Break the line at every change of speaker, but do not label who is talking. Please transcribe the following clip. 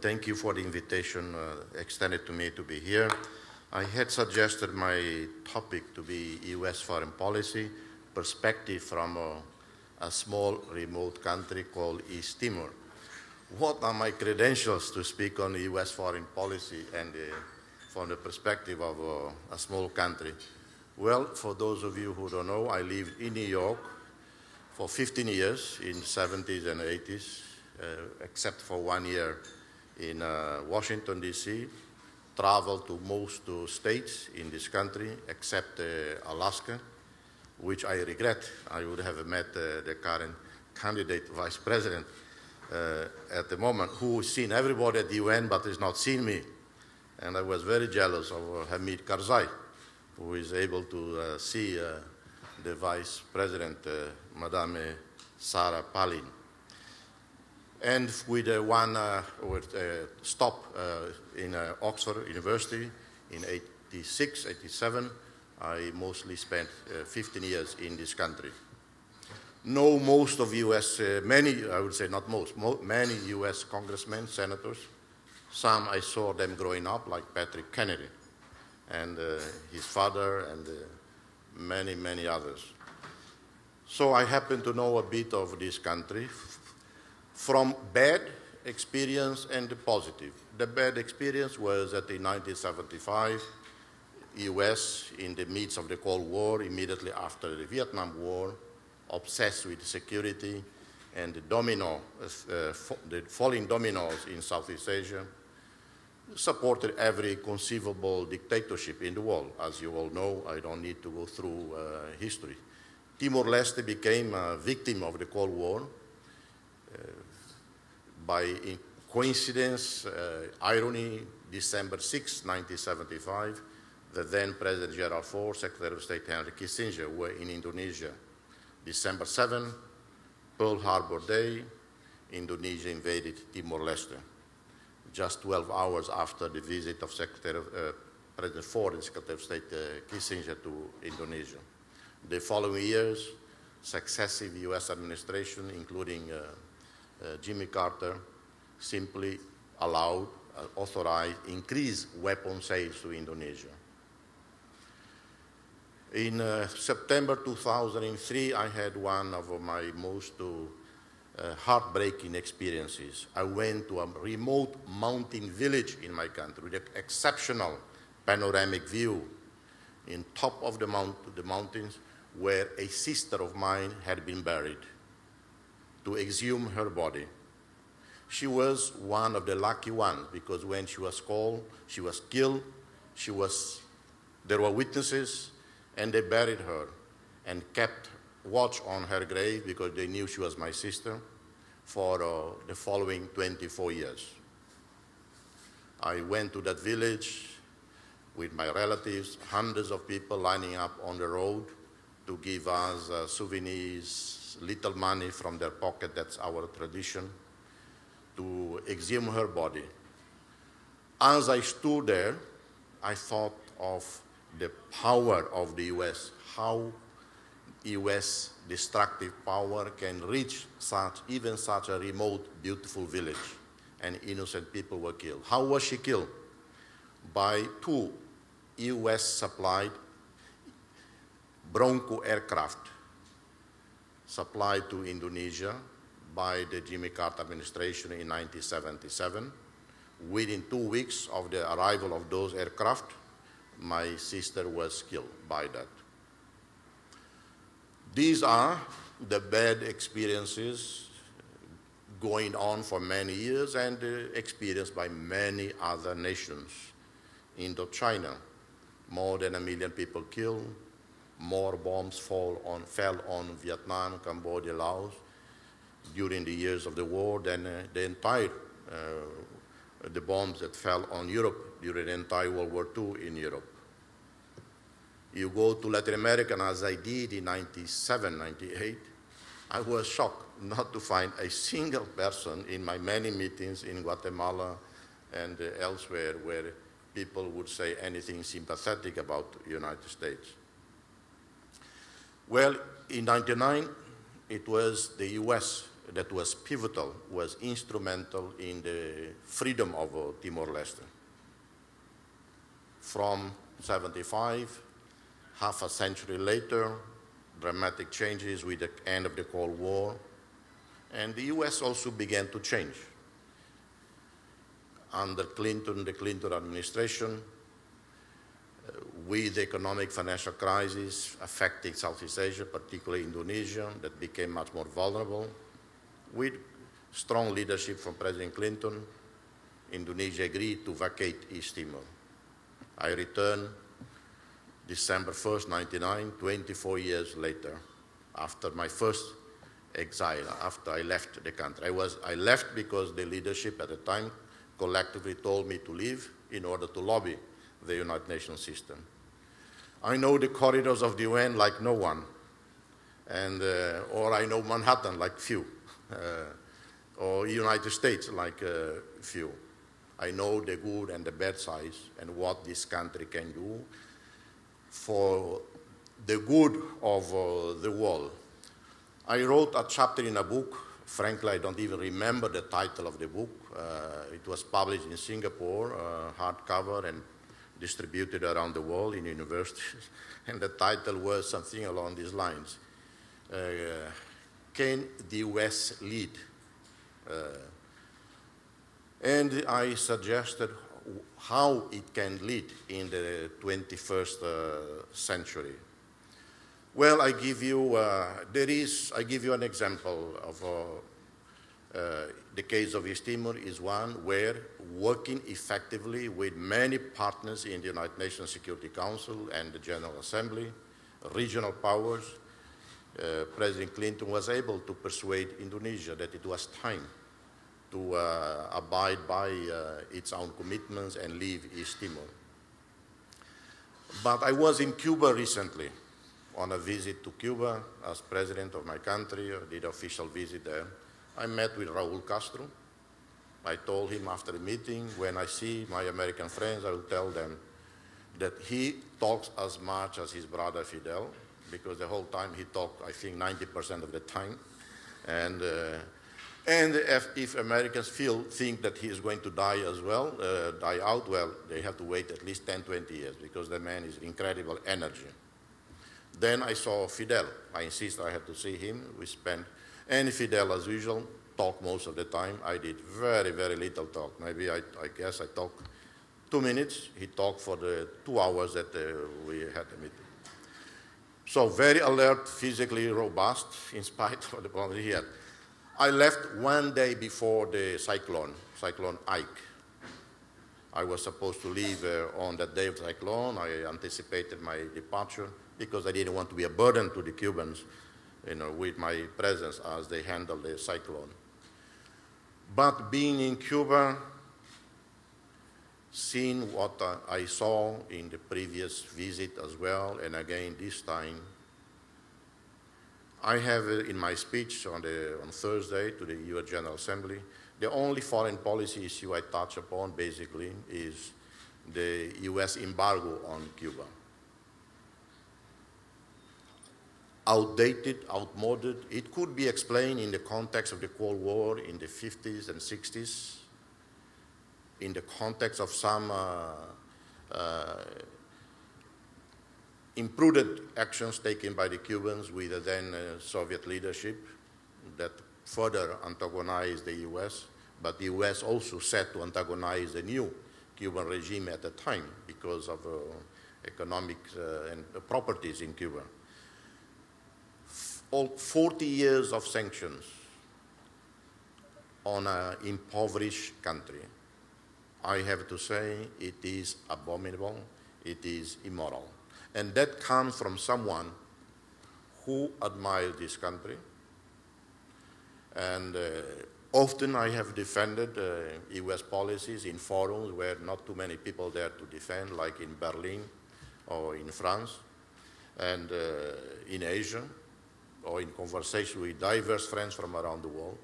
Thank you for the invitation extended to me to be here. I had suggested my topic to be U.S. foreign policy, perspective from a small remote country called East Timor. What are my credentials to speak on U.S. foreign policy and from the perspective of a small country? Well, for those of you who don't know, I lived in New York for 15 years in the 70s and 80s, except for 1 year in Washington, D.C., traveled to most states in this country, except Alaska, which I regret. I would have met the current candidate vice president at the moment, who has seen everybody at the UN but has not seen me. And I was very jealous of Hamid Karzai, who is able to see the vice president, Madame Sarah Palin. And with one stop in Oxford University in 86, 87, I mostly spent 15 years in this country. Know most of U.S., many, I would say not most, many U.S. congressmen, senators. Some I saw them growing up, like Patrick Kennedy and his father and many, many others. So I happen to know a bit of this country from bad experience and the positive. The bad experience was that in 1975, U.S., in the midst of the Cold War, immediately after the Vietnam War, obsessed with security and the falling dominoes in Southeast Asia, supported every conceivable dictatorship in the world. As you all know, I don't need to go through history. Timor-Leste became a victim of the Cold War. By coincidence, irony, December 6, 1975, the then President Gerald Ford, Secretary of State Henry Kissinger were in Indonesia. December 7, Pearl Harbor Day, Indonesia invaded Timor-Leste. Just 12 hours after the visit of President Ford and Secretary of State Kissinger to Indonesia. The following years, successive U.S. administration, including Jimmy Carter, simply allowed, authorized, increased weapon sales to Indonesia. In September 2003, I had one of my most heartbreaking experiences. I went to a remote mountain village in my country with an exceptional panoramic view in top of the mountains, where a sister of mine had been buried, to exhume her body. She was one of the lucky ones, because when she was called, she was killed, there were witnesses, and they buried her and kept watch on her grave because they knew she was my sister for the following 24 years. I went to that village with my relatives, hundreds of people lining up on the road to give us souvenirs, little money from their pocket. That's our tradition, to exhume her body. As I stood there, I thought of the power of the U.S., how U.S. destructive power can reach even such a remote, beautiful village, and innocent people were killed. How was she killed? By two U.S.-supplied Bronco aircraft supplied to Indonesia by the Jimmy Carter administration in 1977. Within 2 weeks of the arrival of those aircraft, my sister was killed by that. These are the bad experiences going on for many years and experienced by many other nations. Indochina, more than 1 million people killed, more bombs fell on Vietnam, Cambodia, Laos during the years of the war than the bombs that fell on Europe during the entire World War II in Europe. You go to Latin America, and as I did in 97, 98, I was shocked not to find a single person in my many meetings in Guatemala and elsewhere where people would say anything sympathetic about the United States. Well, in 99, it was the U.S. that was pivotal, was instrumental in the freedom of Timor-Leste. From 75, half a century later, dramatic changes with the end of the Cold War, and the US also began to change. Under Clinton, the Clinton administration, with the economic financial crisis affecting Southeast Asia, particularly Indonesia, that became much more vulnerable, with strong leadership from President Clinton, Indonesia agreed to vacate East Timor. I returned December 1st, 1999, 24 years later, after my first exile, after I left the country. I left because the leadership at the time collectively told me to leave in order to lobby the United Nations system. I know the corridors of the UN like no one, and, or I know Manhattan like few, or United States like few. I know the good and the bad sides and what this country can do for the good of the world. I wrote a chapter in a book. Frankly, I don't even remember the title of the book. It was published in Singapore, hardcover, and distributed around the world in universities. And the title was something along these lines. Can the US lead? And I suggested how it can lead in the 21st century. Well, I give you an example of the case of East Timor is one where working effectively with many partners in the United Nations Security Council and the General Assembly, regional powers, President Clinton was able to persuade Indonesia that it was time to abide by its own commitments and leave East Timor. But I was in Cuba recently on a visit to Cuba as president of my country. I did an official visit there. I met with Raul Castro. I told him after the meeting, when I see my American friends, I will tell them that he talks as much as his brother Fidel, because the whole time he talked, I think, 90% of the time. And if Americans think that he is going to die as well, die out, well, they have to wait at least 10, 20 years, because the man is incredible energy. Then I saw Fidel. I insist I had to see him. We spent, and Fidel, as usual, talked most of the time. I did very, very little talk. Maybe I guess I talked 2 minutes. He talked for the 2 hours that we had the meeting. So very alert, physically robust, in spite of the problem he had. I left 1 day before the Cyclone Ike. I was supposed to leave on that day of the cyclone. I anticipated my departure because I didn't want to be a burden to the Cubans, with my presence as they handled the cyclone. But being in Cuba, seeing what I saw in the previous visit as well, and again this time, I have in my speech on Thursday to the U.S. General Assembly, the only foreign policy issue I touch upon basically is the U.S. embargo on Cuba. Outdated, outmoded, it could be explained in the context of the Cold War in the 50s and 60s, in the context of some imprudent actions taken by the Cubans with the then Soviet leadership that further antagonized the U.S., but the U.S. also set to antagonize the new Cuban regime at the time because of economic and properties in Cuba. 40 years of sanctions on an impoverished country. I have to say it is abominable, it is immoral. And that comes from someone who admires this country. And often I have defended US policies in forums where not too many people there to defend, like in Berlin or in France and in Asia, or in conversation with diverse friends from around the world.